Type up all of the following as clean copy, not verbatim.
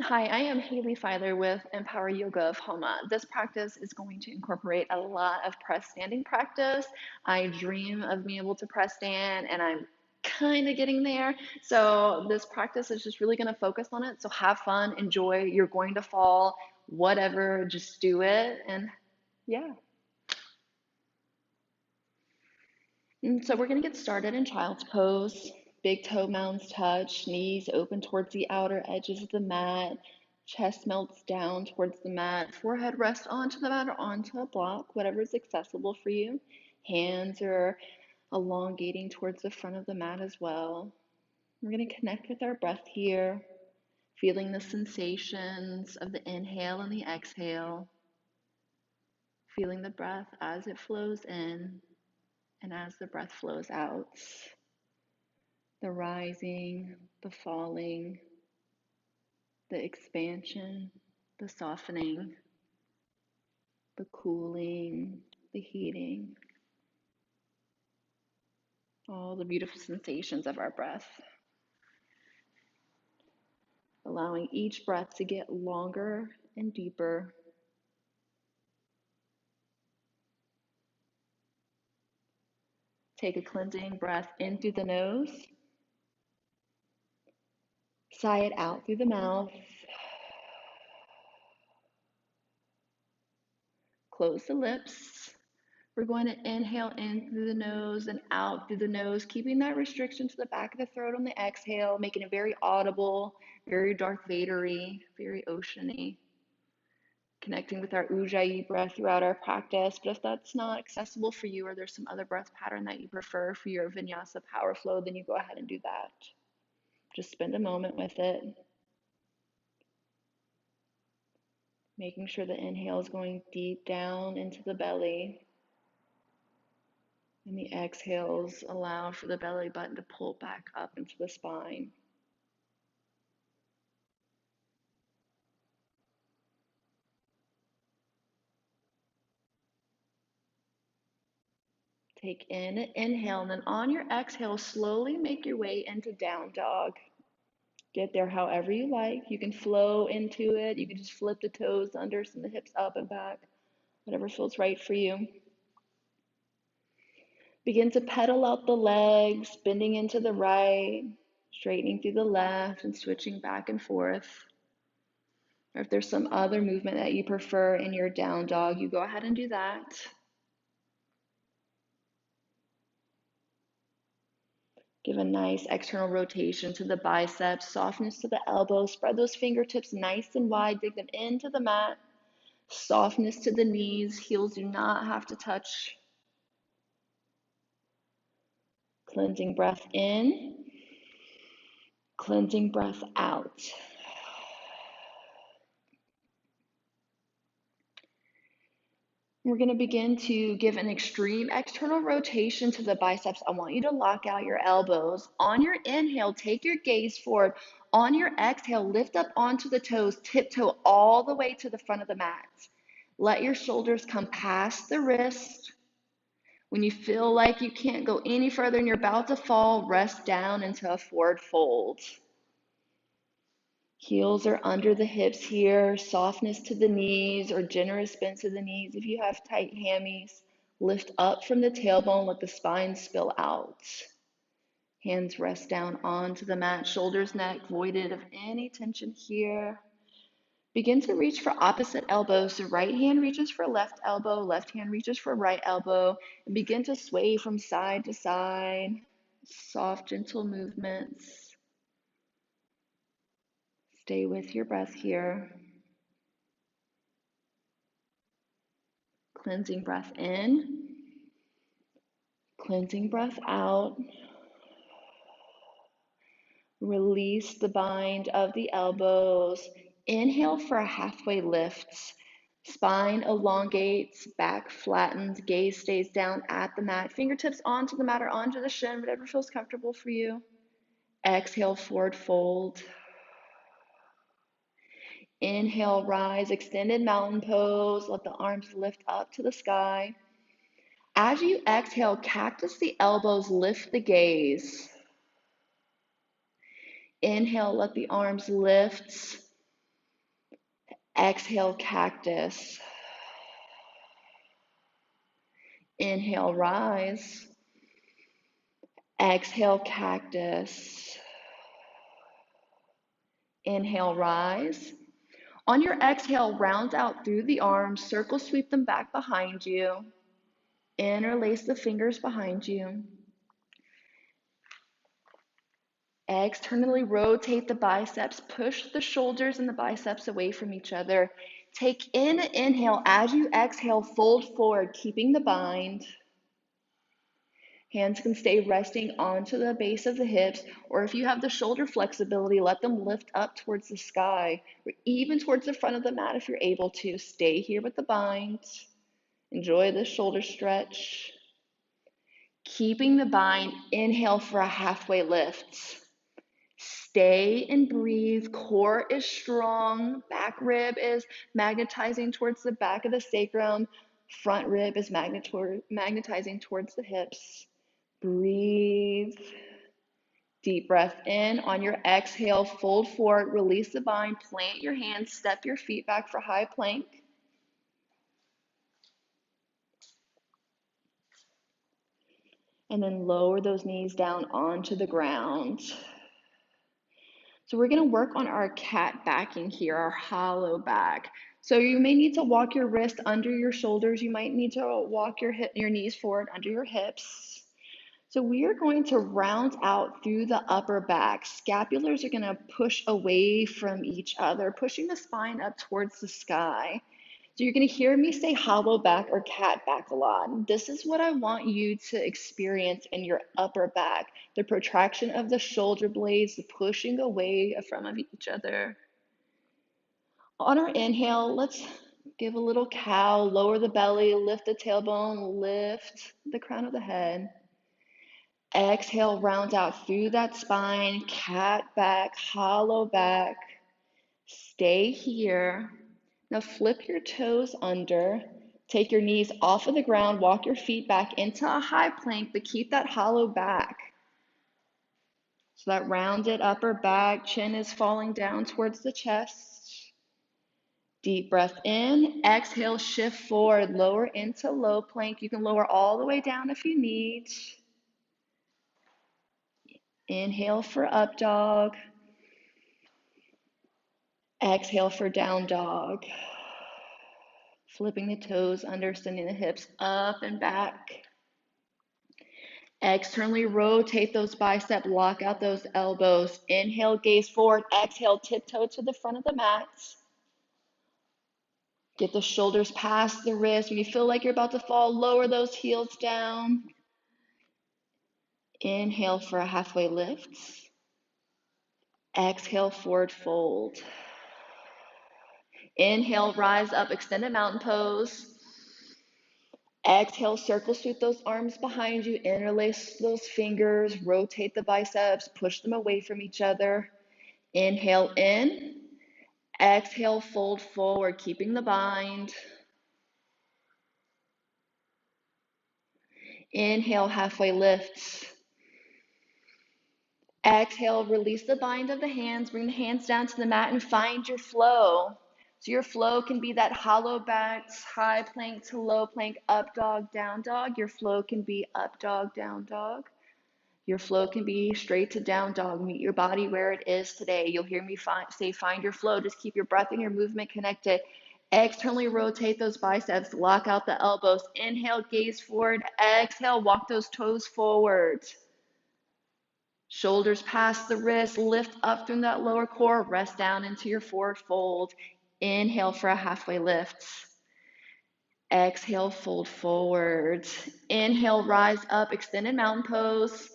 Hi, I am Haley Filer with Empower Yoga of Homa. This practice is going to incorporate a lot of press standing practice. I dream of being able to press stand, and I'm kind of getting there. So, this practice is just really going to focus on it. So, have fun, enjoy. You're going to fall, whatever, just do it. And yeah. And so, we're going to get started in child's pose. Big toe mounds touch, knees open towards the outer edges of the mat. Chest melts down towards the mat. Forehead rests onto the mat or onto a block, whatever is accessible for you. Hands are elongating towards the front of the mat as well. We're going to connect with our breath here, feeling the sensations of the inhale and the exhale, feeling the breath as it flows in and as the breath flows out. The rising, the falling, the expansion, the softening, the cooling, the heating, all the beautiful sensations of our breath. Allowing each breath to get longer and deeper. Take a cleansing breath in through the nose. Sigh it out through the mouth. Close the lips. We're going to inhale in through the nose and out through the nose, keeping that restriction to the back of the throat on the exhale, making it very audible, very Darth Vader-y, very ocean-y. Connecting with our Ujjayi breath throughout our practice. But if that's not accessible for you, or there's some other breath pattern that you prefer for your vinyasa power flow, then you go ahead and do that. Just spend a moment with it. Making sure the inhale is going deep down into the belly. And the exhales allow for the belly button to pull back up into the spine. Take in an inhale, and then on your exhale, slowly make your way into down dog. Get there however you like. You can flow into it. You can just flip the toes under, send the hips up and back, whatever feels right for you. Begin to pedal out the legs, bending into the right, straightening through the left, and switching back and forth. Or if there's some other movement that you prefer in your down dog, you go ahead and do that. Give a nice external rotation to the biceps, softness to the elbows. Spread those fingertips nice and wide, dig them into the mat. Softness to the knees, heels do not have to touch. Cleansing breath in, cleansing breath out. We're going to begin to give an extreme external rotation to the biceps. I want you to lock out your elbows. On your inhale, take your gaze forward. On your exhale, lift up onto the toes, tiptoe all the way to the front of the mat. Let your shoulders come past the wrist. When you feel like you can't go any further and you're about to fall, rest down into a forward fold. Heels are under the hips here, softness to the knees or generous bend to the knees. If you have tight hammies, lift up from the tailbone, let the spine spill out. Hands rest down onto the mat, shoulders, neck voided of any tension here. Begin to reach for opposite elbows. So right hand reaches for left elbow, left hand reaches for right elbow, and begin to sway from side to side. Soft, gentle movements. Stay with your breath here. Cleansing breath in, cleansing breath out. Release the bind of the elbows. Inhale for a halfway lift. Spine elongates, back flattens, gaze stays down at the mat. Fingertips onto the mat or onto the shin, whatever feels comfortable for you. Exhale, forward fold. Inhale, rise, extended mountain pose. Let the arms lift up to the sky. As you exhale, cactus the elbows, lift the gaze. Inhale, let the arms lift. Exhale, cactus. Inhale, rise. Exhale, cactus. Inhale, rise. On your exhale, round out through the arms, circle sweep them back behind you. Interlace the fingers behind you. Externally rotate the biceps, push the shoulders and the biceps away from each other. Take in an inhale. As you exhale, fold forward, keeping the bind. Hands can stay resting onto the base of the hips, or if you have the shoulder flexibility, let them lift up towards the sky, or even towards the front of the mat if you're able to. Stay here with the bind. Enjoy the shoulder stretch. Keeping the bind, inhale for a halfway lift. Stay and breathe. Core is strong. Back rib is magnetizing towards the back of the sacrum. Front rib is magnetizing towards the hips. Breathe. Deep breath in. On your exhale, fold forward, release the bind, plant your hands, step your feet back for high plank. And then lower those knees down onto the ground. So we're going to work on our cat backing here, our hollow back. So you may need to walk your wrist under your shoulders. You might need to walk your knees forward under your hips. So we are going to round out through the upper back. Scapulars are going to push away from each other, pushing the spine up towards the sky. So you're going to hear me say hollow back or cat back a lot. This is what I want you to experience in your upper back. The protraction of the shoulder blades, the pushing away from each other. On our inhale, let's give a little cow, lower the belly, lift the tailbone, lift the crown of the head. Exhale, round out through that spine, cat back, hollow back. Stay here. Now flip your toes under. Take your knees off of the ground, walk your feet back into a high plank, but keep that hollow back. So that rounded upper back, chin is falling down towards the chest. Deep breath in, exhale, shift forward, lower into low plank. You can lower all the way down if you need. Inhale for up dog. Exhale for down dog. Flipping the toes under, sending the hips up and back. Externally rotate those biceps, lock out those elbows. Inhale, gaze forward. Exhale, tiptoe to the front of the mat. Get the shoulders past the wrist. When you feel like you're about to fall, lower those heels down. Inhale for a halfway lift. Exhale, forward fold. Inhale, rise up, extended mountain pose. Exhale, circle sweep those arms behind you, interlace those fingers, rotate the biceps, push them away from each other. Inhale in, exhale, fold forward, keeping the bind. Inhale, halfway lifts. Exhale, release the bind of the hands, bring the hands down to the mat and find your flow. So your flow can be that hollow back, high plank to low plank, up dog, down dog. Your flow can be up dog, down dog. Your flow can be straight to down dog. Meet your body where it is today. You'll hear me say find your flow. Just keep your breath and your movement connected. Externally rotate those biceps. Lock out the elbows. Inhale, gaze forward. Exhale, walk those toes forward. Shoulders past the wrist. Lift up through that lower core. Rest down into your forward fold. Inhale for a halfway lift. Exhale, fold forward. Inhale, rise up, extended mountain pose.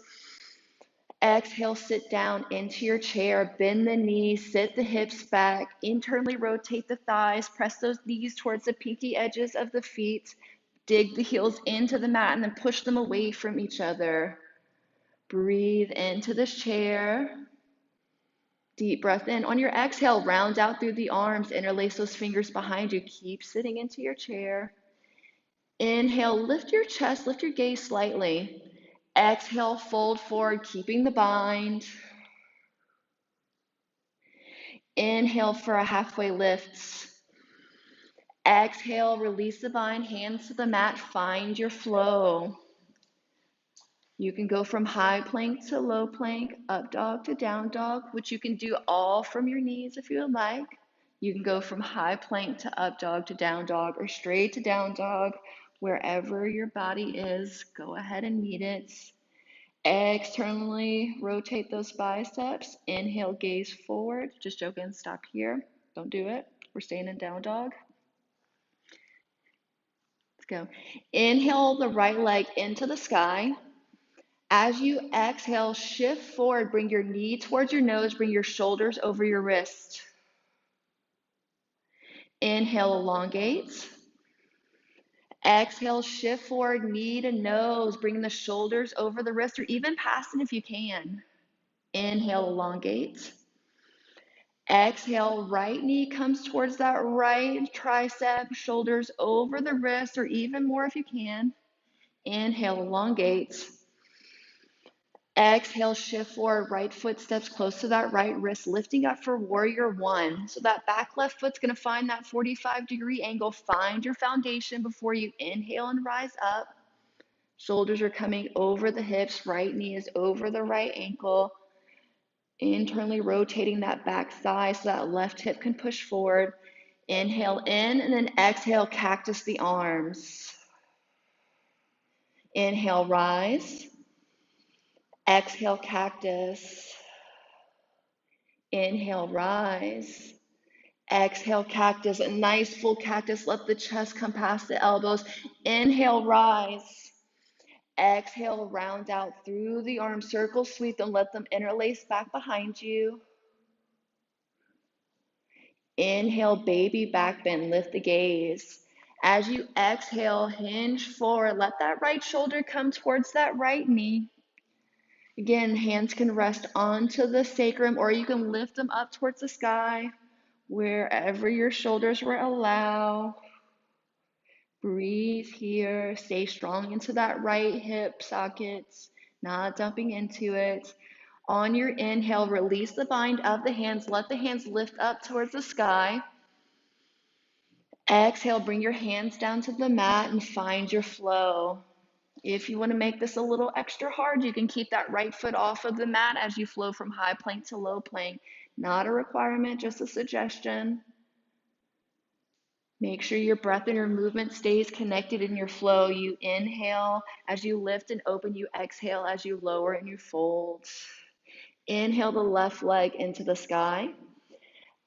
Exhale, sit down into your chair, bend the knees, sit the hips back, internally rotate the thighs, press those knees towards the pinky edges of the feet, dig the heels into the mat and then push them away from each other. Breathe into this chair. Deep breath in. On your exhale, round out through the arms, interlace those fingers behind you. Keep sitting into your chair. Inhale, lift your chest, lift your gaze slightly. Exhale, fold forward, keeping the bind. Inhale for a halfway lift. Exhale, release the bind, hands to the mat, find your flow. You can go from high plank to low plank, up dog to down dog, which you can do all from your knees if you would like. You can go from high plank to up dog to down dog or straight to down dog, wherever your body is. Go ahead and meet it. Externally rotate those biceps. Inhale, gaze forward. Just joking, stop here. Don't do it. We're staying in down dog. Let's go. Inhale the right leg into the sky. As you exhale, shift forward, bring your knee towards your nose, bring your shoulders over your wrist. Inhale, elongate. Exhale, shift forward, knee to nose, bring the shoulders over the wrist or even past it if you can. Inhale, elongate. Exhale, right knee comes towards that right tricep, shoulders over the wrist or even more if you can. Inhale, elongate. Exhale, shift forward, right foot steps close to that right wrist, lifting up for warrior one. So that back left foot's gonna find that 45-degree angle. Find your foundation before you inhale and rise up. Shoulders are coming over the hips, right knee is over the right ankle. Internally rotating that back thigh so that left hip can push forward. Inhale in and then exhale, cactus the arms. Inhale, rise. Exhale, cactus. Inhale, rise. Exhale, cactus. A nice full cactus. Let the chest come past the elbows. Inhale, rise. Exhale, round out through the arms. Circle, sweep them. Let them interlace back behind you. Inhale, baby back bend. Lift the gaze. As you exhale, hinge forward. Let that right shoulder come towards that right knee. Again, hands can rest onto the sacrum or you can lift them up towards the sky. Wherever your shoulders will allow. Breathe here. Stay strong into that right hip socket, not dumping into it. On your inhale, release the bind of the hands. Let the hands lift up towards the sky. Exhale, bring your hands down to the mat and find your flow. If you want to make this a little extra hard, you can keep that right foot off of the mat as you flow from high plank to low plank. Not a requirement, just a suggestion. Make sure your breath and your movement stays connected in your flow. You inhale as you lift and open. You exhale as you lower and you fold. Inhale the left leg into the sky.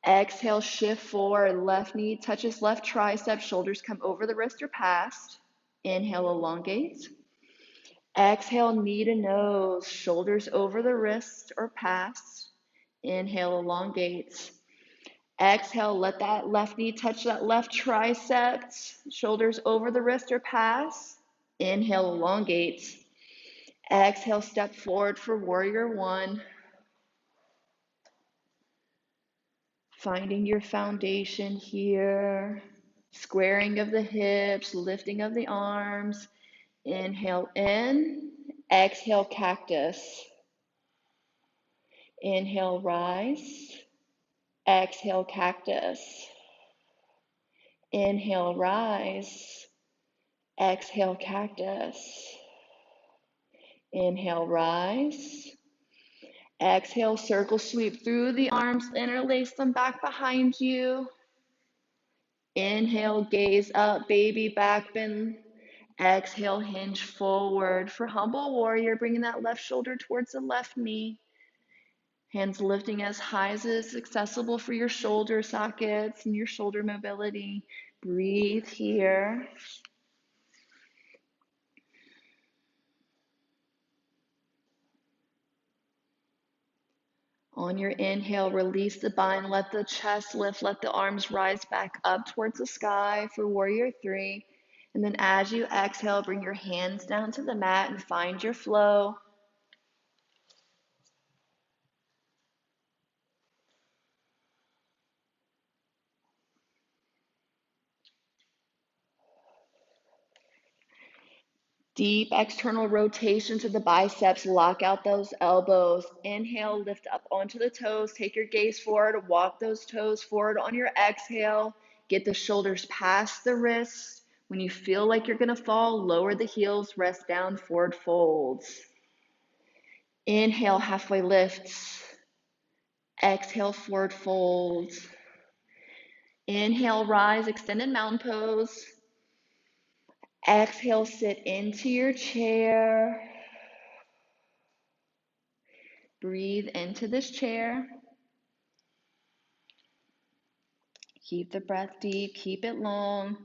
Exhale, shift forward. Left knee touches left tricep. Shoulders come over the wrist or past. Inhale, elongate. Exhale, knee to nose. Shoulders over the wrist or past. Inhale, elongate. Exhale, let that left knee touch that left tricep, shoulders over the wrist or pass. Inhale, elongate. Exhale, step forward for warrior one. Finding your foundation here. Squaring of the hips, lifting of the arms. Inhale in. Exhale, cactus. Inhale, rise. Exhale, cactus. Inhale, rise. Exhale, cactus. Inhale, rise. Exhale, circle sweep through the arms, interlace them back behind you. Inhale, gaze up, baby back bend. Exhale, hinge forward for humble warrior, bringing that left shoulder towards the left knee. Hands lifting as high as is accessible for your shoulder sockets and your shoulder mobility. Breathe here. On your inhale, release the bind, let the chest lift, let the arms rise back up towards the sky for warrior three. And then as you exhale, bring your hands down to the mat and find your flow. Deep external rotation to the biceps, lock out those elbows. Inhale, lift up onto the toes, take your gaze forward, walk those toes forward on your exhale. Get the shoulders past the wrists. When you feel like you're going to fall, lower the heels, rest down, forward folds. Inhale, halfway lifts. Exhale, forward folds. Inhale, rise, extended mountain pose. Exhale, sit into your chair. Breathe into this chair. Keep the breath deep, keep it long.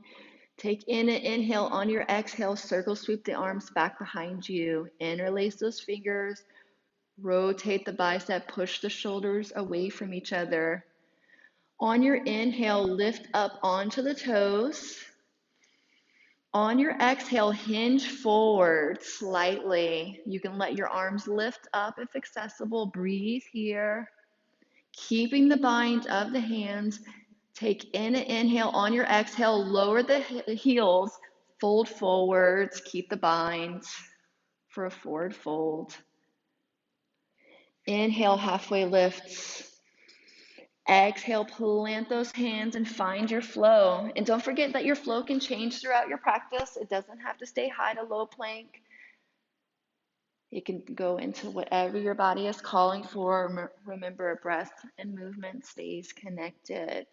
Take in an inhale. On your exhale, circle sweep the arms back behind you. Interlace those fingers. Rotate the bicep, push the shoulders away from each other. On your inhale, lift up onto the toes. On your exhale, hinge forward slightly. You can let your arms lift up if accessible. Breathe here. Keeping the bind of the hands. Take in an inhale. On your exhale, lower the heels. Fold forwards. Keep the bind for a forward fold. Inhale, halfway lifts. Exhale, plant those hands and find your flow. And don't forget that your flow can change throughout your practice. It doesn't have to stay high to low plank. It can go into whatever your body is calling for. Remember, breath and movement stays connected.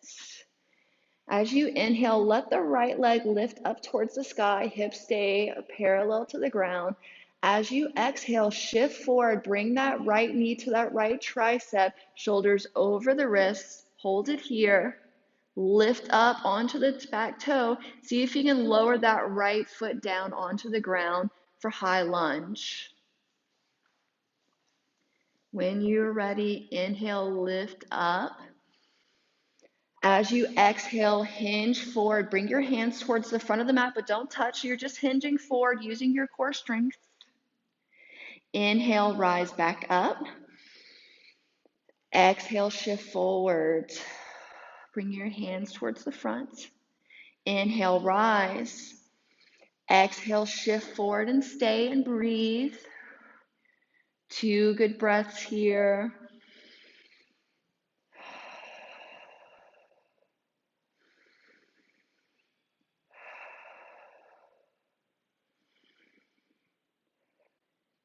As you inhale, let the right leg lift up towards the sky. Hips stay parallel to the ground. As you exhale, shift forward. Bring that right knee to that right tricep. Shoulders over the wrists. Hold it here. Lift up onto the back toe. See if you can lower that right foot down onto the ground for high lunge. When you're ready, inhale, lift up. As you exhale, hinge forward. Bring your hands towards the front of the mat, but don't touch. You're just hinging forward using your core strength. Inhale, rise back up. Exhale, shift forward. Bring your hands towards the front. Inhale, rise. Exhale, shift forward and stay and breathe. 2 good breaths here.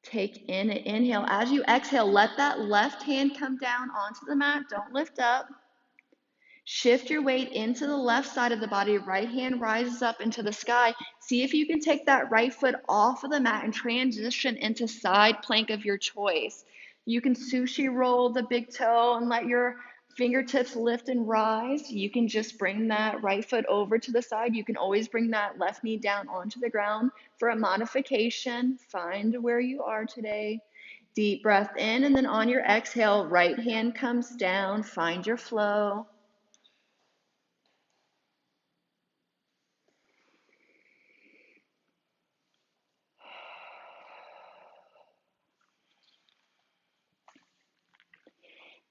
Take in an inhale. As you exhale, let that left hand come down onto the mat. Don't lift up. Shift your weight into the left side of the body. Right hand rises up into the sky. See if you can take that right foot off of the mat and transition into side plank of your choice. You can sushi roll the big toe and let your fingertips lift and rise. You can just bring that right foot over to the side. You can always bring that left knee down onto the ground for a modification. Find where you are today. Deep breath in, and then on your exhale, right hand comes down. Find your flow.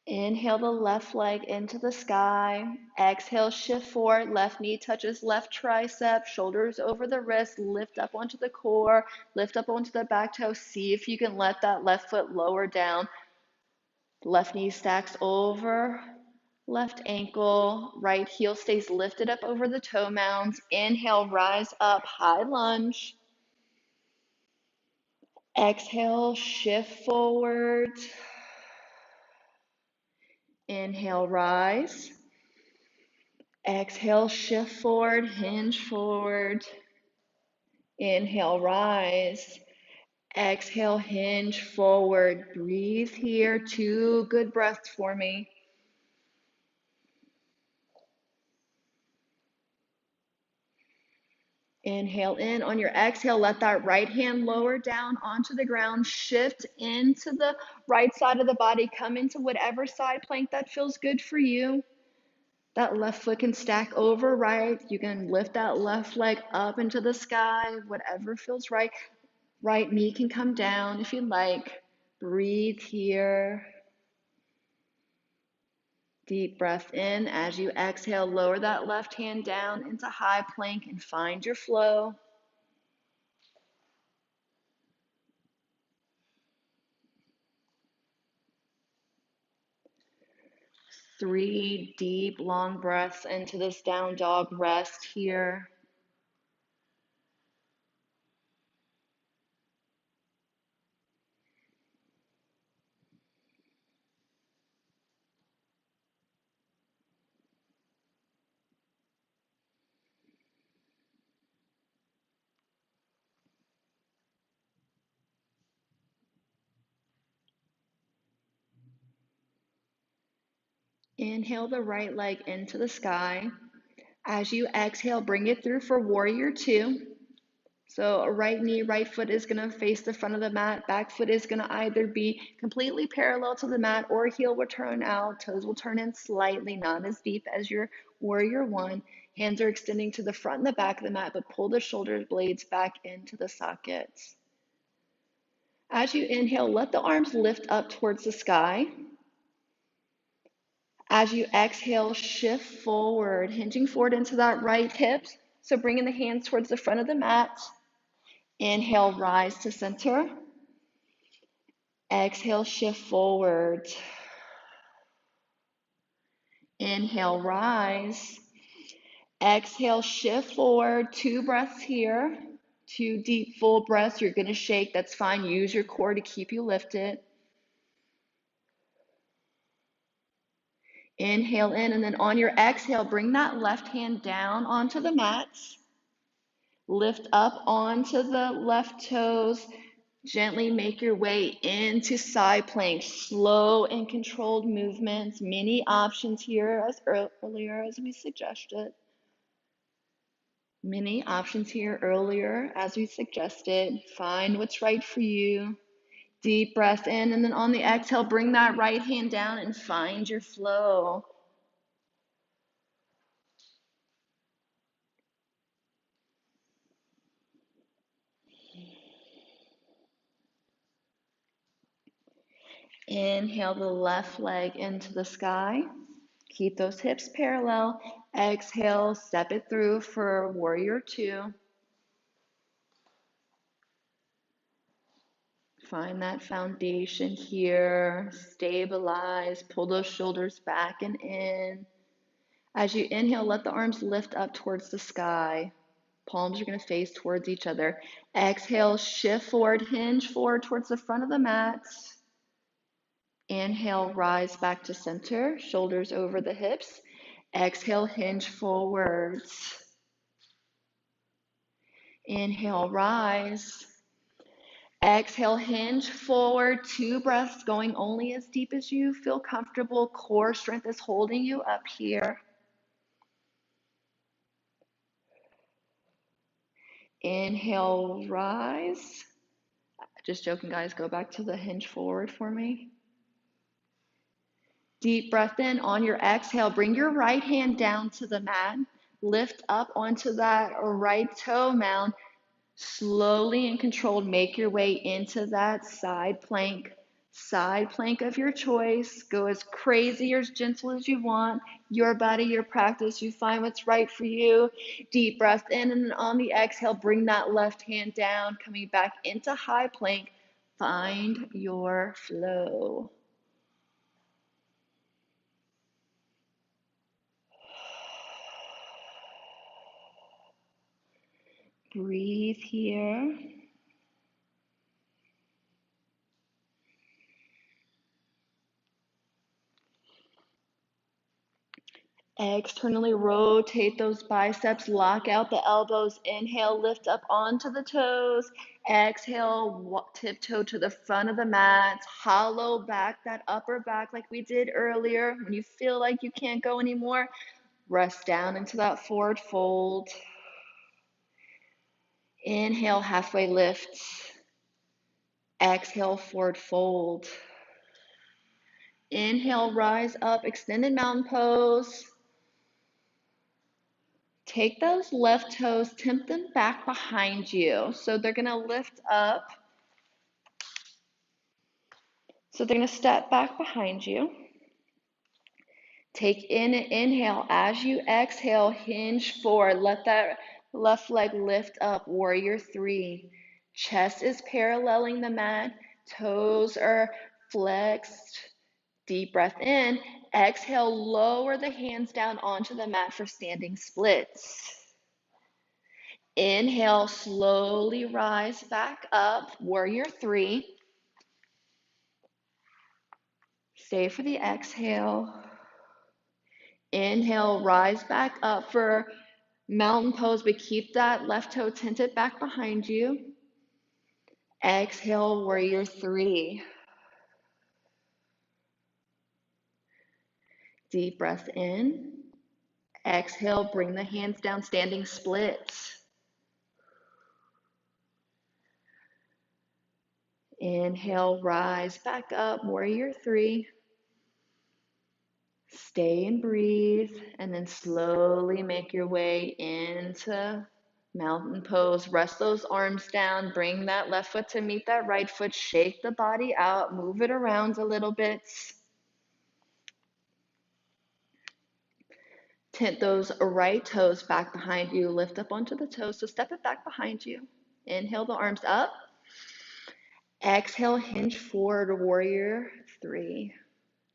Inhale the left leg into the sky. Exhale, shift forward. Left knee touches left tricep. Shoulders over the wrist. Lift up onto the core. Lift up onto the back toe. See if you can let that left foot lower down. Left knee stacks over. Left ankle. Right heel stays lifted up over the toe mounds. Inhale, rise up. High lunge. Exhale, shift forward. Inhale, rise. Exhale, shift forward, hinge forward. Inhale, rise. Exhale, hinge forward. Breathe here. 2 good breaths for me. Inhale in. On your exhale, let that right hand lower down onto the ground. Shift into the right side of the body. Come into whatever side plank that feels good for you. That left foot can stack over right. You can lift that left leg up into the sky, whatever feels right. Right knee can come down if you like. Breathe here. Deep breath in. As you exhale, lower that left hand down into high plank and find your flow. 3 deep, long breaths into this down dog rest here. Inhale the right leg into the sky. As you exhale, bring it through for warrior two. So right knee, right foot is going to face the front of the mat. Back foot is going to either be completely parallel to the mat or heel will turn out. Toes will turn in slightly, not as deep as your warrior one. Hands are extending to the front and the back of the mat, but pull the shoulder blades back into the sockets. As you inhale, let the arms lift up towards the sky. As you exhale, shift forward, hinging forward into that right hip. So bringing the hands towards the front of the mat. Inhale, rise to center. Exhale, shift forward. Inhale, rise. Exhale, shift forward. 2 breaths here. 2 deep, full breaths. You're going to shake. That's fine. Use your core to keep you lifted. Inhale in, and then on your exhale, bring that left hand down onto the mat. Lift up onto the left toes. Gently make your way into side plank. Slow and controlled movements. Many options here as earlier as we suggested. Many options here earlier as we suggested. Find what's right for you. Deep breath in, and then on the exhale, bring that right hand down and find your flow. Inhale the left leg into the sky. Keep those hips parallel. Exhale, step it through for warrior two. Find that foundation here. Stabilize. Pull those shoulders back and in. As you inhale, let the arms lift up towards the sky. Palms are going to face towards each other. Exhale, shift forward, hinge forward towards the front of the mat. Inhale, rise back to center, shoulders over the hips. Exhale, hinge forwards. Inhale, rise. Exhale, hinge forward. 2 breaths, going only as deep as you feel comfortable. Core strength is holding you up here. Inhale, rise. Just joking, guys. Go back to the hinge forward for me. Deep breath in. On your exhale, bring your right hand down to the mat. Lift up onto that right toe mound. Slowly and controlled, make your way into that side plank. Side plank of your choice. Go as crazy or as gentle as you want. Your body, your practice. You find what's right for you. Deep breath in, and then on the exhale, bring that left hand down, coming back into high plank. Find your flow. Breathe here. Externally rotate those biceps, lock out the elbows. Inhale, lift up onto the toes. Exhale, tiptoe to the front of the mat. Hollow back that upper back like we did earlier. When you feel like you can't go anymore, rest down into that forward fold. Inhale, halfway lift. Exhale, forward fold. Inhale, rise up, extended mountain pose. Take those left toes, tip them back behind you. So they're going to lift up. So they're going to step back behind you. Take in an inhale. As you exhale, hinge forward. Let that left leg lift up, warrior three. Chest is paralleling the mat. Toes are flexed. Deep breath in. Exhale, lower the hands down onto the mat for standing splits. Inhale, slowly rise back up, warrior three. Stay for the exhale. Inhale, rise back up for mountain pose, but keep that left toe tinted back behind you. Exhale, warrior three. Deep breath in. Exhale, bring the hands down, standing splits. Inhale, rise back up, warrior three. Stay and breathe, and then slowly make your way into mountain pose. Rest those arms down, bring that left foot to meet that right foot, shake the body out, move it around a little bit. Tint those right toes back behind you, lift up onto the toes, so step it back behind you. Inhale the arms up. Exhale, hinge forward, warrior three.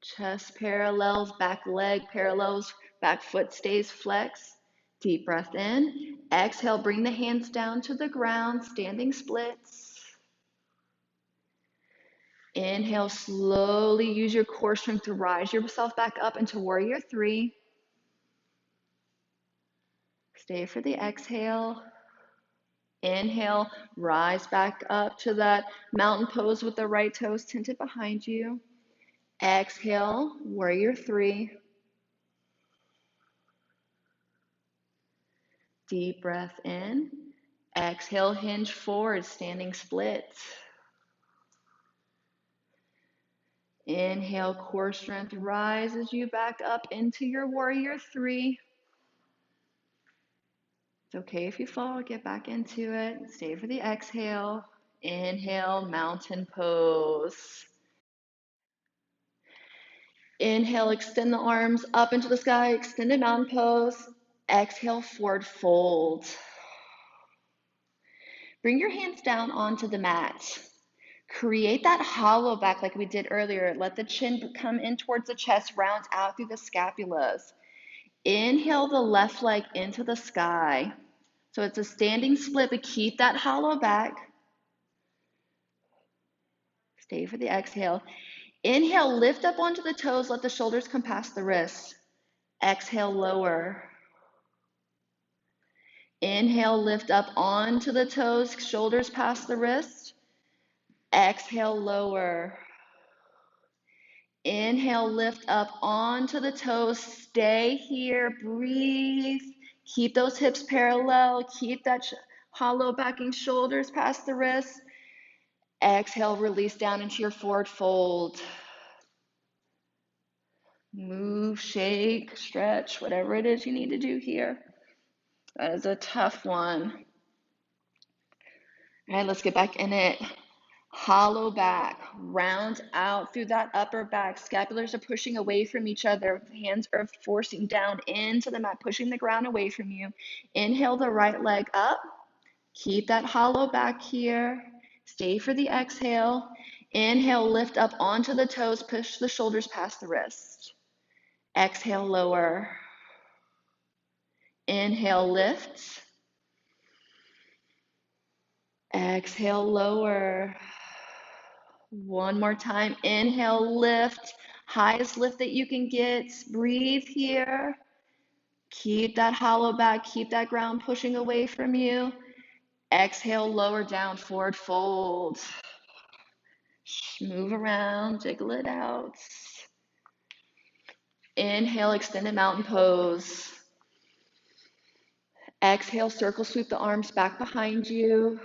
Chest parallels, back leg parallels, back foot stays flexed. Deep breath in. Exhale, bring the hands down to the ground, standing splits. Inhale, slowly use your core strength to rise yourself back up into warrior three. Stay for the exhale. Inhale, rise back up to that mountain pose with the right toes tinted behind you. Exhale, warrior three. Deep breath in. Exhale, hinge forward, standing splits. Inhale, core strength rises you back up into your warrior three. It's okay if you fall, get back into it. Stay for the exhale. Inhale, mountain pose. Inhale, extend the arms up into the sky, extended mountain pose. Exhale, forward fold. Bring your hands down onto the mat. Create that hollow back like we did earlier. Let the chin come in towards the chest, round out through the scapulas. Inhale the left leg into the sky. So it's a standing split, but keep that hollow back. Stay for the exhale. Inhale, lift up onto the toes, let the shoulders come past the wrists. Exhale, lower. Inhale, lift up onto the toes, shoulders past the wrist. Exhale, lower. Inhale, lift up onto the toes, stay here, breathe. Keep those hips parallel, keep that hollow backing shoulders past the wrist. Exhale, release down into your forward fold. Move, shake, stretch, whatever it is you need to do here. That is a tough one. All right, let's get back in it. Hollow back, round out through that upper back. Scapulars are pushing away from each other. Hands are forcing down into the mat, pushing the ground away from you. Inhale the right leg up. Keep that hollow back here. Stay for the exhale. Inhale, lift up onto the toes, push the shoulders past the wrist. Exhale, lower. Inhale, lift. Exhale, lower. One more time. Inhale, lift. Highest lift that you can get. Breathe here. Keep that hollow back. Keep that ground pushing away from you. Exhale, lower down, forward fold. Move around, jiggle it out. Inhale, extended mountain pose. Exhale, circle sweep the arms back behind you.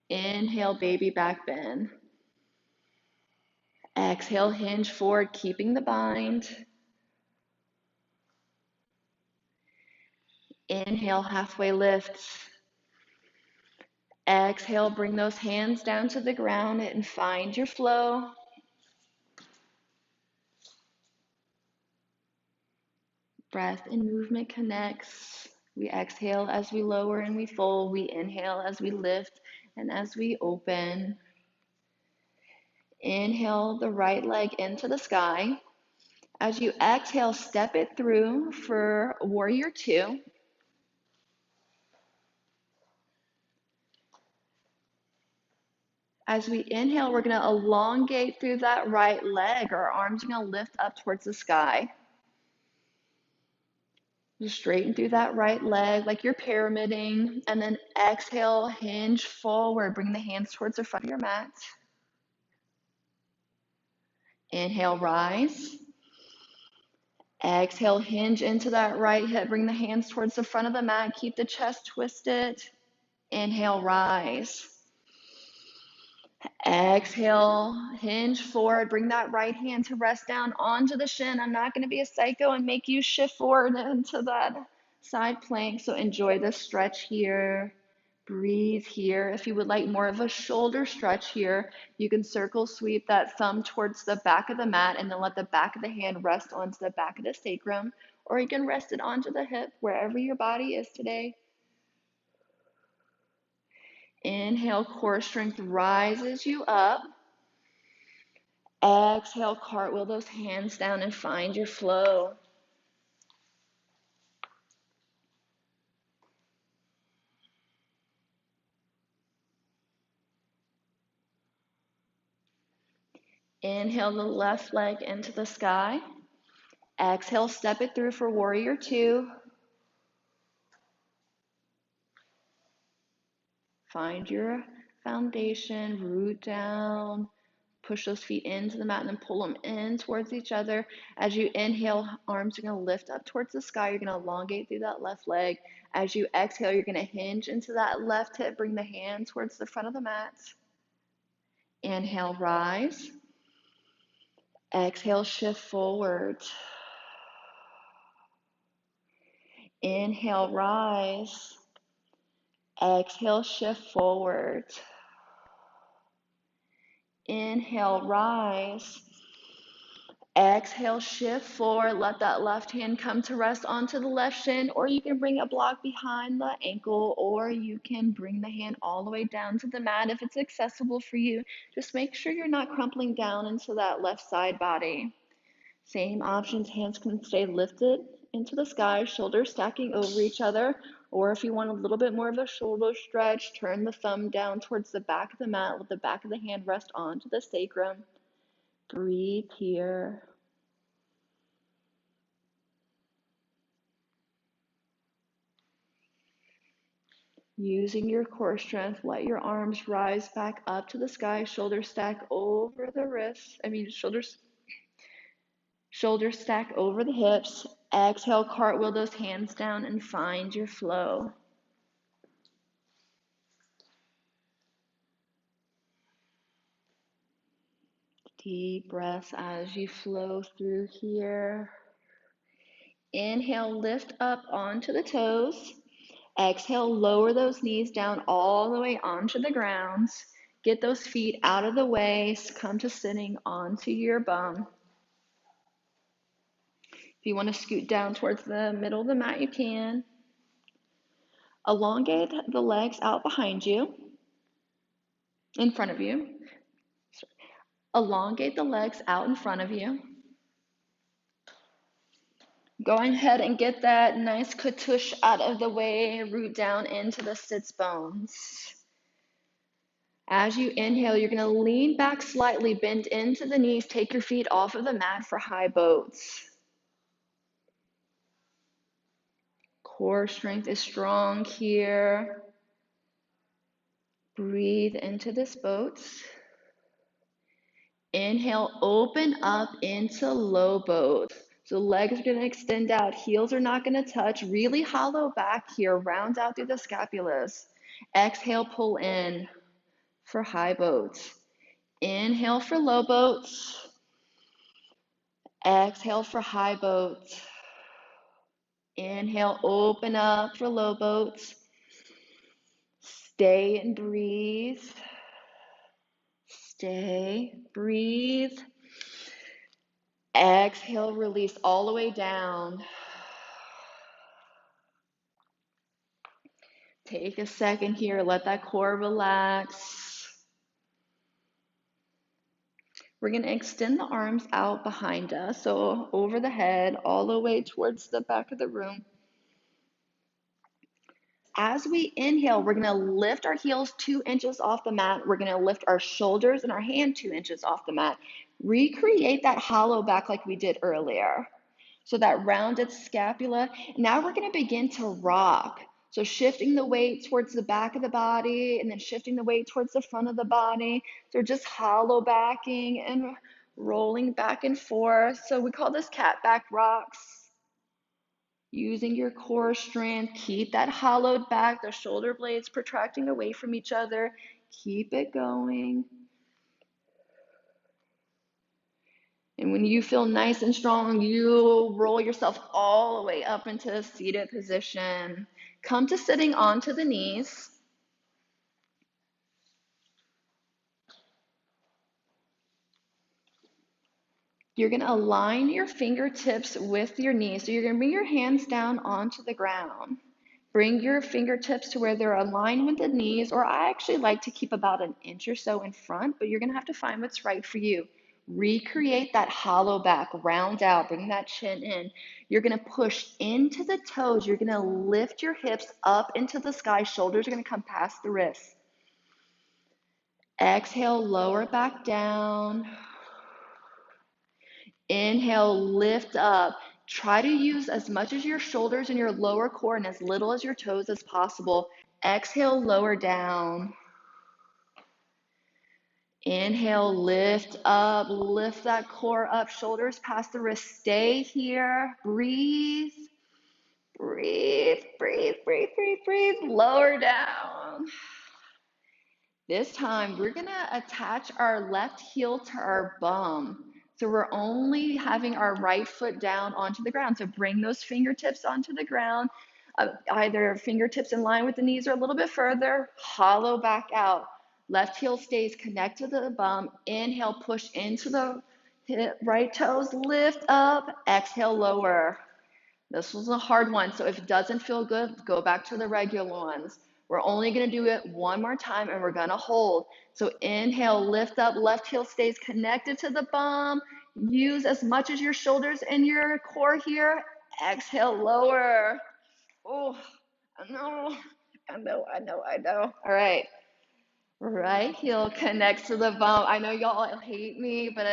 Inhale, baby back bend. Exhale, hinge forward, keeping the bind. Inhale, halfway lift. Exhale, bring those hands down to the ground and find your flow. Breath and movement connects. We exhale as we lower and we fold. We inhale as we lift and as we open. Inhale the right leg into the sky. As you exhale, step it through for warrior two. As we inhale, we're going to elongate through that right leg. Our arms are going to lift up towards the sky. Just straighten through that right leg like you're pyramiding. And then exhale, hinge forward. Bring the hands towards the front of your mat. Inhale, rise. Exhale, hinge into that right hip. Bring the hands towards the front of the mat. Keep the chest twisted. Inhale, rise. Exhale, hinge forward. Bring that right hand to rest down onto the shin. I'm not going to be a psycho and make you shift forward into that side plank. So enjoy the stretch here. Breathe here. If you would like more of a shoulder stretch here, you can circle sweep that thumb towards the back of the mat and then let the back of the hand rest onto the back of the sacrum, or you can rest it onto the hip, wherever your body is today. Inhale, core strength rises you up. Exhale, cartwheel those hands down and find your flow. Inhale the left leg into the sky. Exhale, step it through for warrior two. Find your foundation, root down. Push those feet into the mat and then pull them in towards each other. As you inhale, arms are going to lift up towards the sky. You're going to elongate through that left leg. As you exhale, you're going to hinge into that left hip. Bring the hand towards the front of the mat. Inhale, rise. Exhale, shift forward. Inhale, rise. Exhale, shift forward. Inhale, rise. Exhale, shift forward. Let that left hand come to rest onto the left shin, or you can bring a block behind the ankle, or you can bring the hand all the way down to the mat if it's accessible for you. Just make sure you're not crumpling down into that left side body. Same options, hands can stay lifted into the sky, shoulders stacking over each other, or if you want a little bit more of a shoulder stretch, turn the thumb down towards the back of the mat, let the back of the hand rest onto the sacrum. Breathe here. Using your core strength, let your arms rise back up to the sky, shoulders stack over the wrists, shoulders stack over the hips. Exhale, cartwheel those hands down and find your flow. Deep breaths as you flow through here. Inhale, lift up onto the toes. Exhale, lower those knees down all the way onto the ground. Get those feet out of the way. Come to sitting onto your bum. If you want to scoot down towards the middle of the mat, you can. Elongate the legs out behind you, in front of you. Elongate the legs out in front of you. Go ahead and get that nice katush out of the way, root down into the sits bones. As you inhale, you're going to lean back slightly, bend into the knees, take your feet off of the mat for high boats. Core strength is strong here. Breathe into this boat. Inhale, open up into low boat. So legs are going to extend out, heels are not going to touch. Really hollow back here, round out through the scapulas. Exhale, pull in for high boats. Inhale for low boats. Exhale for high boats. Inhale, open up for low boats. Stay and breathe. Stay, breathe. Exhale, release all the way down. Take a second here, let that core relax. We're going to extend the arms out behind us, so over the head, all the way towards the back of the room. As we inhale, we're going to lift our heels 2 inches off the mat. We're going to lift our shoulders and our hand 2 inches off the mat. Recreate that hollow back like we did earlier. So that rounded scapula. Now we're going to begin to rock. So shifting the weight towards the back of the body and then shifting the weight towards the front of the body. So just hollow backing and rolling back and forth. So we call this cat back rocks. Using your core strength, keep that hollowed back, the shoulder blades protracting away from each other. Keep it going. And when you feel nice and strong, you roll yourself all the way up into a seated position. Come to sitting onto the knees. You're going to align your fingertips with your knees. So you're going to bring your hands down onto the ground. Bring your fingertips to where they're aligned with the knees, or I actually like to keep about an inch or so in front, but you're going to have to find what's right for you. Recreate that hollow back, round out, bring that chin in. You're going to push into the toes. You're going to lift your hips up into the sky. Shoulders are going to come past the wrists. Exhale, lower back down. Inhale, lift up. Try to use as much as your shoulders and your lower core and as little as your toes as possible. Exhale, lower down. Inhale, lift up, lift that core up, shoulders past the wrist. Stay here. Breathe, breathe, breathe, breathe, breathe, breathe. Lower down. This time, we're going to attach our left heel to our bum. So we're only having our right foot down onto the ground. So bring those fingertips onto the ground, either fingertips in line with the knees or a little bit further. Hollow back out. Left heel stays connected to the bum. Inhale, push into the hip, right toes, lift up. Exhale, lower. This was a hard one, so if it doesn't feel good, go back to the regular ones. We're only going to do it one more time, and we're going to hold. So inhale, lift up, left heel stays connected to the bum. Use as much as your shoulders and your core here. Exhale, lower. Oh, I know, I know, I know, I know. All right. Right heel connects to the bum. I know y'all hate me, but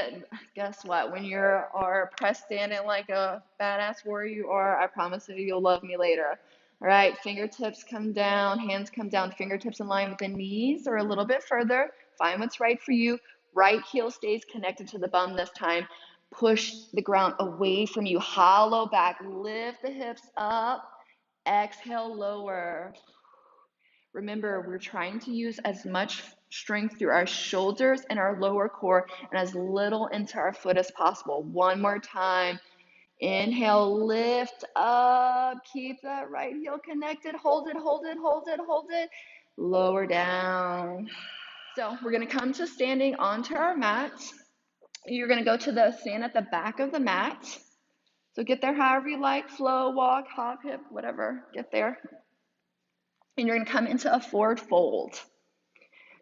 guess what? When you are pressed standing like a badass warrior you are, I promise you, you'll love me later. All right, fingertips come down, hands come down, fingertips in line with the knees or a little bit further. Find what's right for you. Right heel stays connected to the bum this time. Push the ground away from you. Hollow back. Lift the hips up. Exhale, lower. Remember, we're trying to use as much strength through our shoulders and our lower core and as little into our foot as possible. One more time. Inhale, lift up. Keep that right heel connected. Hold it, hold it, hold it, hold it. Lower down. So we're going to come to standing onto our mat. You're going to go to the stand at the back of the mat. So get there however you like. Flow, walk, hop, hip, whatever. Get there. And you're going to come into a forward fold.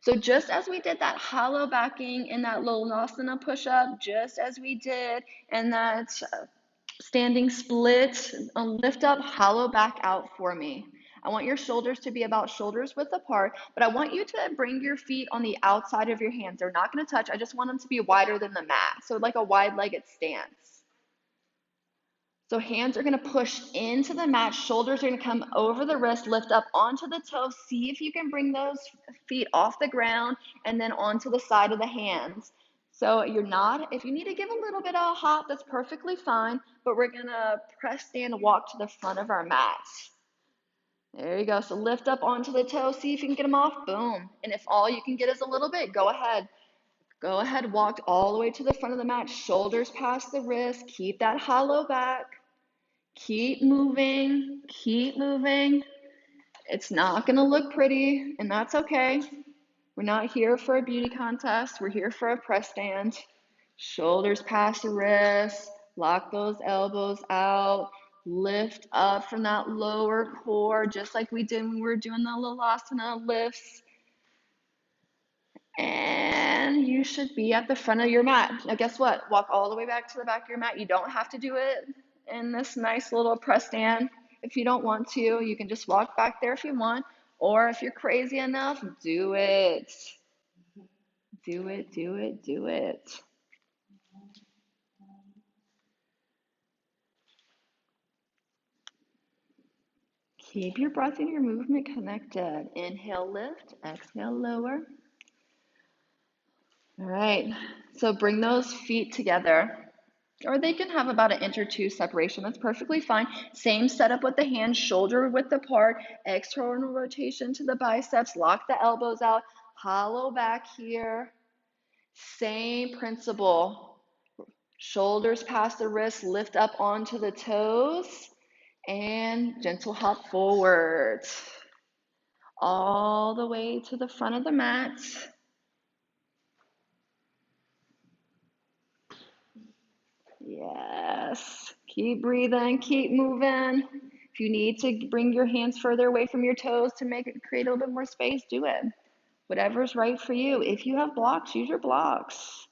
So just as we did that hollow backing in that Lolasana push-up, just as we did in that standing split, lift up, hollow back out for me. I want your shoulders to be about shoulders width apart, but I want you to bring your feet on the outside of your hands. They're not going to touch. I just want them to be wider than the mat, so like a wide-legged stance. So hands are going to push into the mat, shoulders are going to come over the wrist, lift up onto the toes. See if you can bring those feet off the ground and then onto the side of the hands. So if you need to give a little bit of a hop, that's perfectly fine, but we're going to press stand and walk to the front of our mat. There you go. So lift up onto the toes, see if you can get them off, boom. And if all you can get is a little bit, go ahead. Go ahead, walk all the way to the front of the mat, shoulders past the wrist, keep that hollow back. Keep moving, keep moving. It's not going to look pretty, and that's okay. We're not here for a beauty contest. We're here for a press stand. Shoulders past the wrists. Lock those elbows out. Lift up from that lower core, just like we did when we were doing the Lolasana lifts. And you should be at the front of your mat. Now, guess what? Walk all the way back to the back of your mat. You don't have to do it in this nice little press stand. If you don't want to, you can just walk back there if you want. Or if you're crazy enough, do it. Do it, do it, do it. Keep your breath and your movement connected. Inhale, lift. Exhale, lower. All right. So bring those feet together. Or they can have about an inch or two separation. That's perfectly fine. Same setup with the hands, shoulder width apart, external rotation to the biceps, lock the elbows out, hollow back here. Same principle. Shoulders past the wrists, lift up onto the toes, and gentle hop forward. All the way to the front of the mat. Yes. Keep breathing, keep moving. If you need to bring your hands further away from your toes to make it create a little bit more space, do it. Whatever's right for you. If you have blocks, use your blocks.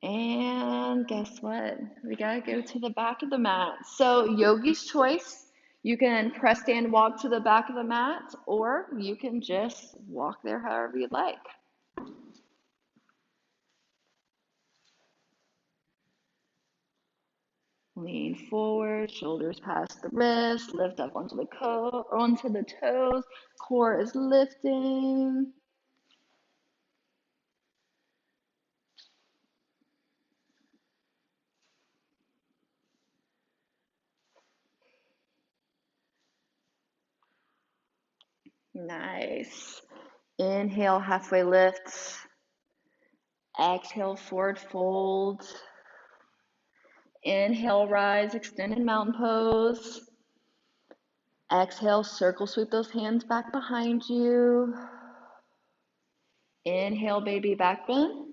And guess what? We gotta go to the back of the mat. So yogi's choice. You can press stand walk to the back of the mat, or you can just walk there however you'd like. Lean forward, shoulders past the wrist, lift up onto the toes, core is lifting. Nice. Inhale, halfway lift. Exhale, forward fold. Inhale, rise, extended mountain pose. Exhale, circle sweep those hands back behind you. Inhale, baby back bend.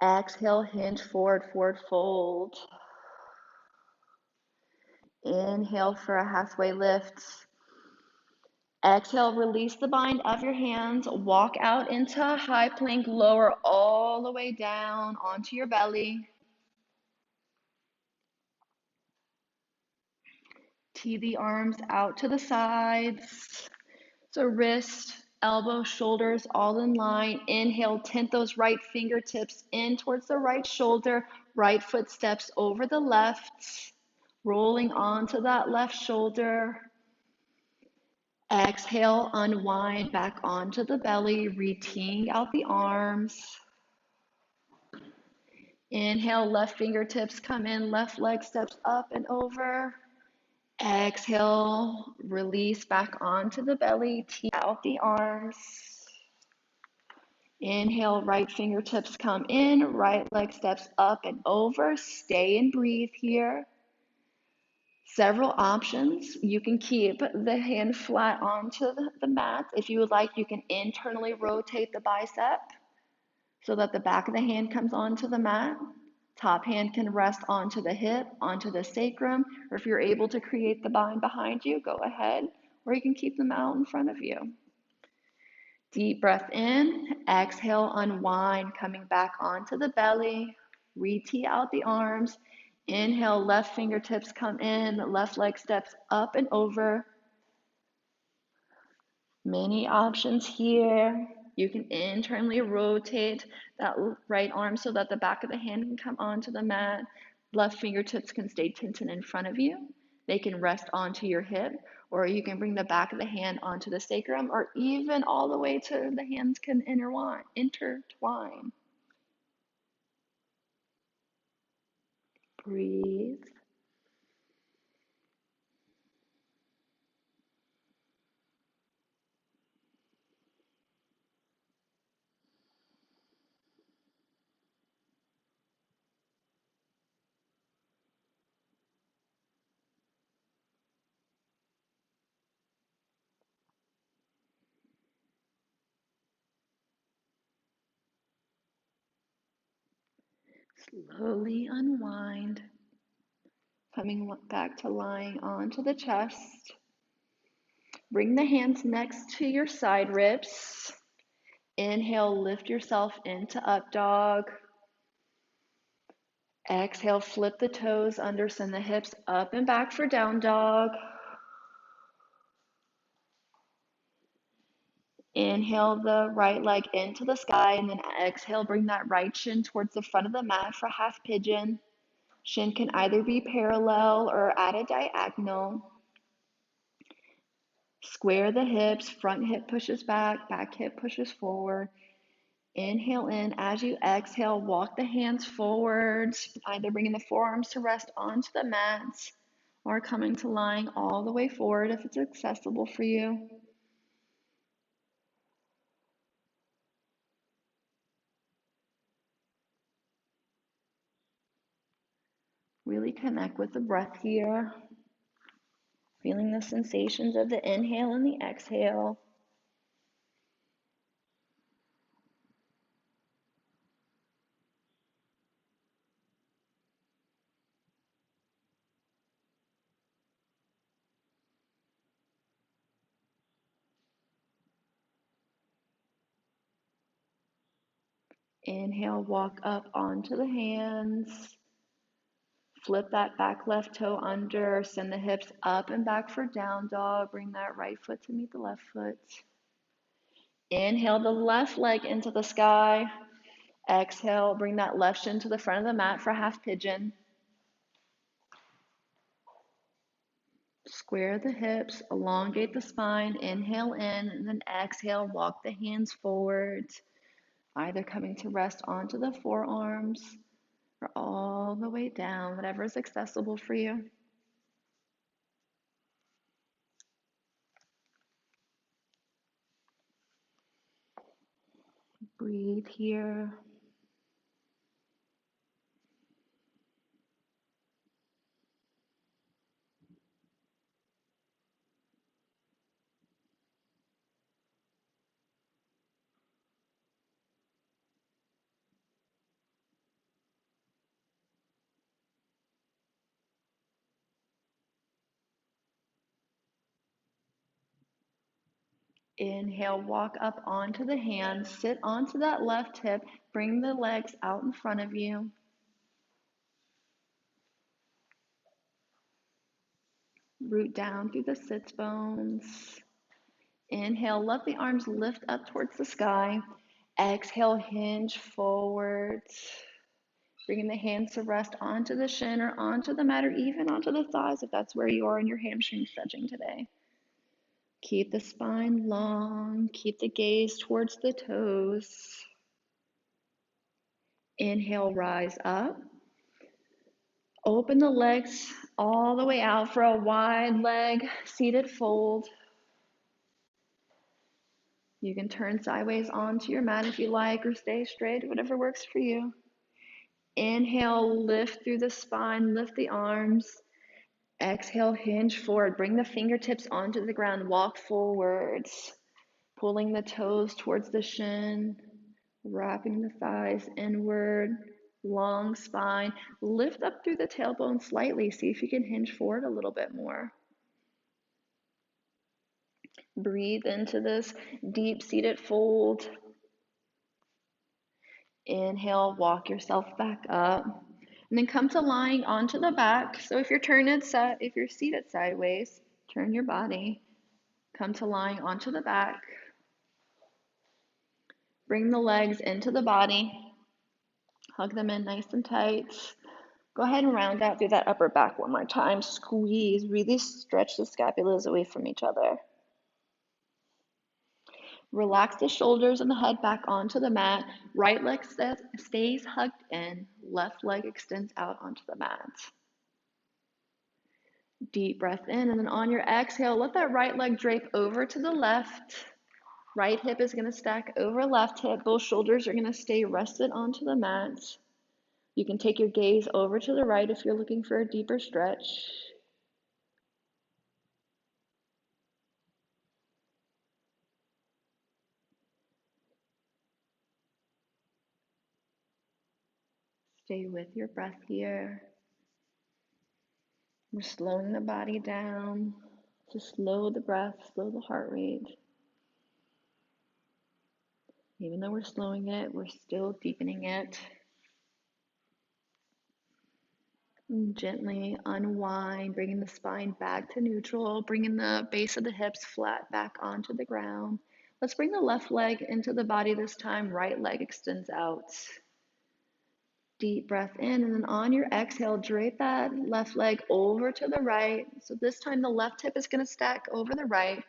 Exhale, hinge forward, forward fold. Inhale for a halfway lift. Exhale, release the bind of your hands. Walk out into a high plank, lower all the way down onto your belly. Tee the arms out to the sides. So wrist, elbow, shoulders all in line. Inhale, tent those right fingertips in towards the right shoulder. Right foot steps over the left, rolling onto that left shoulder. Exhale, unwind back onto the belly, re-teeing out the arms. Inhale, left fingertips come in, left leg steps up and over. Exhale, release back onto the belly, tee out the arms. Inhale, right fingertips come in, right leg steps up and over. Stay and breathe here. Several options. You can keep the hand flat onto the mat. If you would like, you can internally rotate the bicep so that the back of the hand comes onto the mat. Top hand can rest onto the hip, onto the sacrum, or if you're able to create the bind behind you, go ahead, or you can keep them out in front of you. Deep breath in, exhale, unwind, coming back onto the belly, re-tee out the arms. Inhale, left fingertips come in, left leg steps up and over. Many options here. You can internally rotate that right arm so that the back of the hand can come onto the mat. Left fingertips can stay tented in front of you. They can rest onto your hip, or you can bring the back of the hand onto the sacrum, or even all the way to the hands can intertwine. Breathe. Slowly unwind, coming back to lying onto the chest. Bring the hands next to your side ribs. Inhale, lift yourself into up dog. Exhale, flip the toes under, send the hips up and back for down dog. Inhale the right leg into the sky, and then exhale, bring that right shin towards the front of the mat for half pigeon. Shin can either be parallel or at a diagonal. Square the hips, front hip pushes back hip pushes forward. Inhale in. As you exhale, walk the hands forwards, either bringing the forearms to rest onto the mats or coming to lying all the way forward if it's accessible for you. Really connect with the breath here. Feeling the sensations of the inhale and the exhale. Inhale, walk up onto the hands. Flip that back left toe under. Send the hips up and back for down dog. Bring that right foot to meet the left foot. Inhale the left leg into the sky. Exhale, bring that left shin to the front of the mat for half pigeon. Square the hips, elongate the spine. Inhale in, and then exhale, walk the hands forward, either coming to rest onto the forearms or all the way down, whatever is accessible for you. Breathe here. Inhale, walk up onto the hands, sit onto that left hip, bring the legs out in front of you. Root down through the sits bones. Inhale, let the arms lift up towards the sky. Exhale, hinge forward. Bringing the hands to rest onto the shin or onto the mat or even onto the thighs if that's where you are in your hamstring stretching today. Keep the spine long. Keep the gaze towards the toes. Inhale, rise up. Open the legs all the way out for a wide leg seated fold. You can turn sideways onto your mat if you like, or stay straight, whatever works for you. Inhale, lift through the spine, lift the arms. Exhale, hinge forward. Bring the fingertips onto the ground, walk forwards, pulling the toes towards the shin, wrapping the thighs inward, long spine. Lift up through the tailbone slightly. See if you can hinge forward a little bit more. Breathe into this deep seated fold. Inhale, walk yourself back up. And then come to lying onto the back. So if you're seated sideways, turn your body. Come to lying onto the back. Bring the legs into the body. Hug them in nice and tight. Go ahead and round out through that upper back one more time. Squeeze, really stretch the scapulas away from each other. Relax the shoulders and the head back onto the mat. Right leg stays hugged in. Left leg extends out onto the mat. Deep breath in, and then on your exhale, let that right leg drape over to the left. Right hip is going to stack over left hip. Both shoulders are going to stay rested onto the mat. You can take your gaze over to the right if you're looking for a deeper stretch. Stay with your breath here. We're slowing the body down, Just slow the breath, slow the heart rate. Even though we're slowing it, we're still deepening it. And gently unwind, bringing the spine back to neutral, bringing the base of the hips flat back onto the ground. Let's bring the left leg into the body this time. Right leg extends out. Deep breath in, and then on your exhale, drape that left leg over to the right. So this time the left hip is going to stack over the right.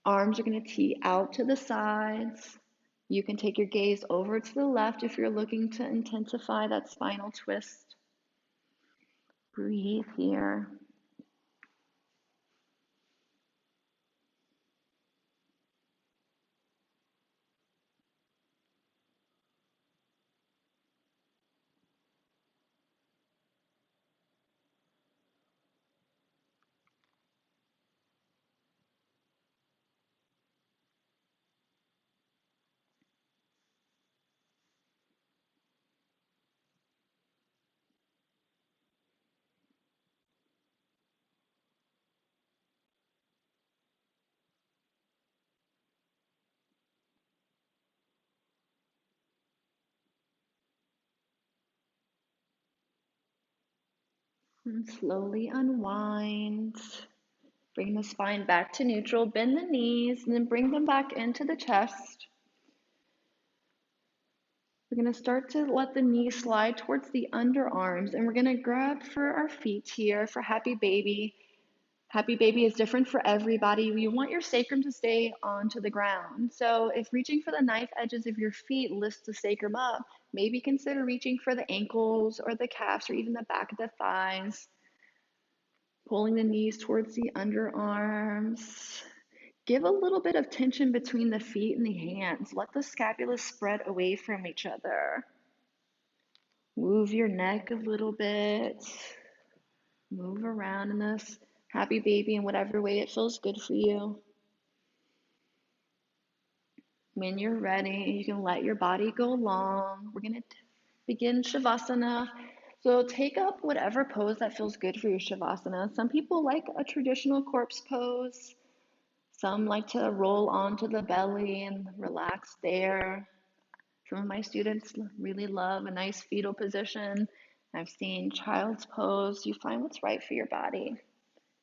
Arms are going to tee out to the sides. You can take your gaze over to the left if you're looking to intensify that spinal twist. Breathe here. And slowly unwind. Bring the spine back to neutral. Bend the knees and then bring them back into the chest. We're going to start to let the knees slide towards the underarms, and we're going to grab for our feet here for happy baby. Happy baby is different for everybody. You want your sacrum to stay onto the ground. So if reaching for the knife edges of your feet lifts the sacrum up, maybe consider reaching for the ankles or the calves or even the back of the thighs. Pulling the knees towards the underarms. Give a little bit of tension between the feet and the hands. Let the scapula spread away from each other. Move your neck a little bit. Move around in this happy baby in whatever way it feels good for you. When you're ready, you can let your body go long. We're going to begin Shavasana. So take up whatever pose that feels good for your Shavasana. Some people like a traditional corpse pose. Some like to roll onto the belly and relax there. Some of my students really love a nice fetal position. I've seen child's pose. You find what's right for your body.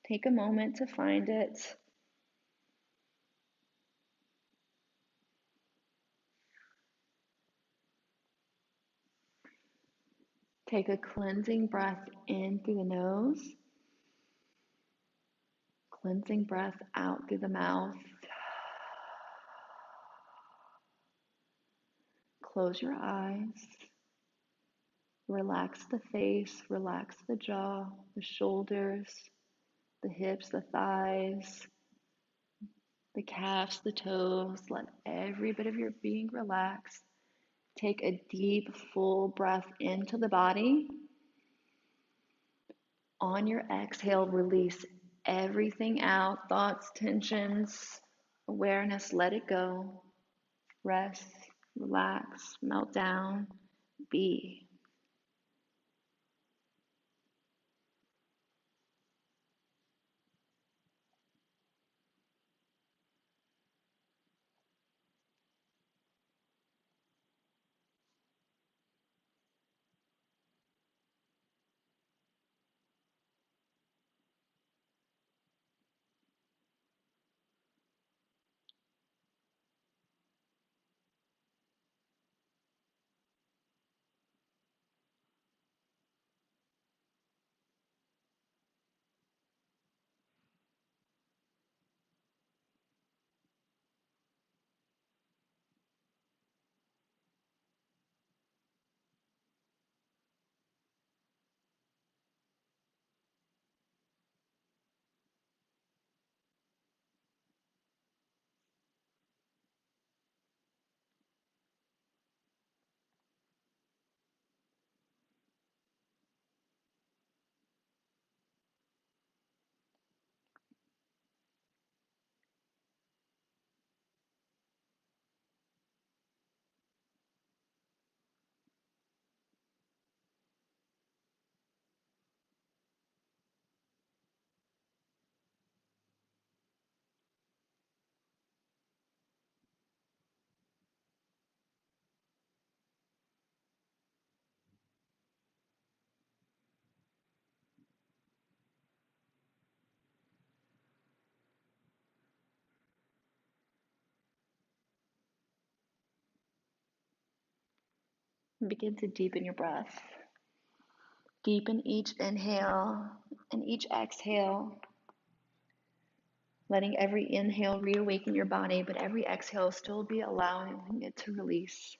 Take a moment to find it. Take a cleansing breath in through the nose. Cleansing breath out through the mouth. Close your eyes. Relax the face, relax the jaw, the shoulders, the hips, the thighs, the calves, the toes. Let every bit of your being relax. Take a deep, full breath into the body. On your exhale, release everything out, thoughts, tensions, awareness, let it go. Rest, relax, melt down, be. And begin to deepen your breath. Deepen each inhale and each exhale, letting every inhale reawaken your body, but every exhale still be allowing it to release.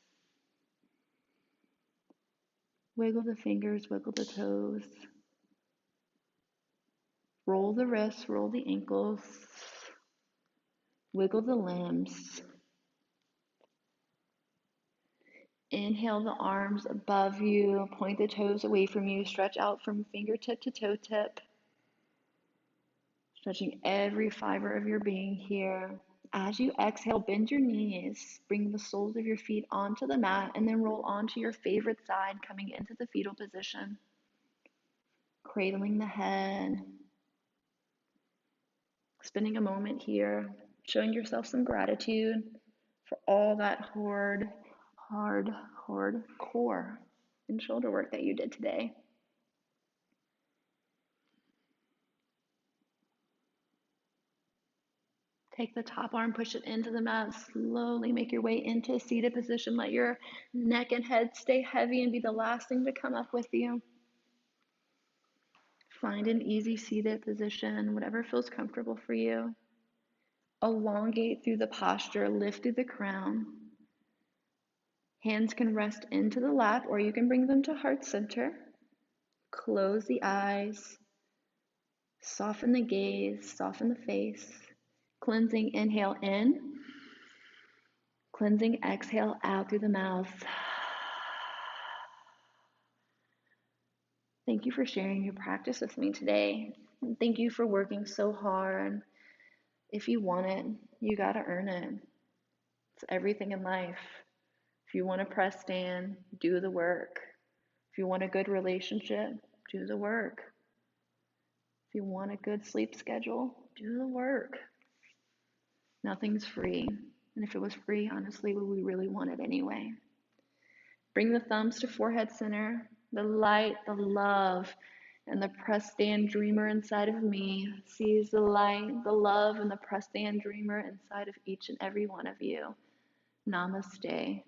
Wiggle the fingers, wiggle the toes. Roll the wrists, roll the ankles. Wiggle the limbs. Inhale the arms above you, point the toes away from you, stretch out from fingertip to toe tip. Stretching every fiber of your being here. As you exhale, bend your knees, bring the soles of your feet onto the mat, and then roll onto your favorite side, coming into the fetal position. Cradling the head. Spending a moment here, showing yourself some gratitude for all that hard core and shoulder work that you did today. Take the top arm, push it into the mat, slowly make your way into a seated position. Let your neck and head stay heavy and be the last thing to come up with you. Find an easy seated position, whatever feels comfortable for you. Elongate through the posture, lift through the crown. Hands can rest into the lap or you can bring them to heart center. Close the eyes, soften the gaze, soften the face. Cleansing inhale in, cleansing exhale out through the mouth. Thank you for sharing your practice with me today. And thank you for working so hard. If you want it, you gotta earn it. It's everything in life. If you want to press stand, do the work. If you want a good relationship, do the work. If you want a good sleep schedule, do the work. Nothing's free. And if it was free, honestly, would we really want it anyway? Bring the thumbs to forehead center. The light, the love, and the press stand dreamer inside of me sees the light, the love, and the press stand dreamer inside of each and every one of you. Namaste.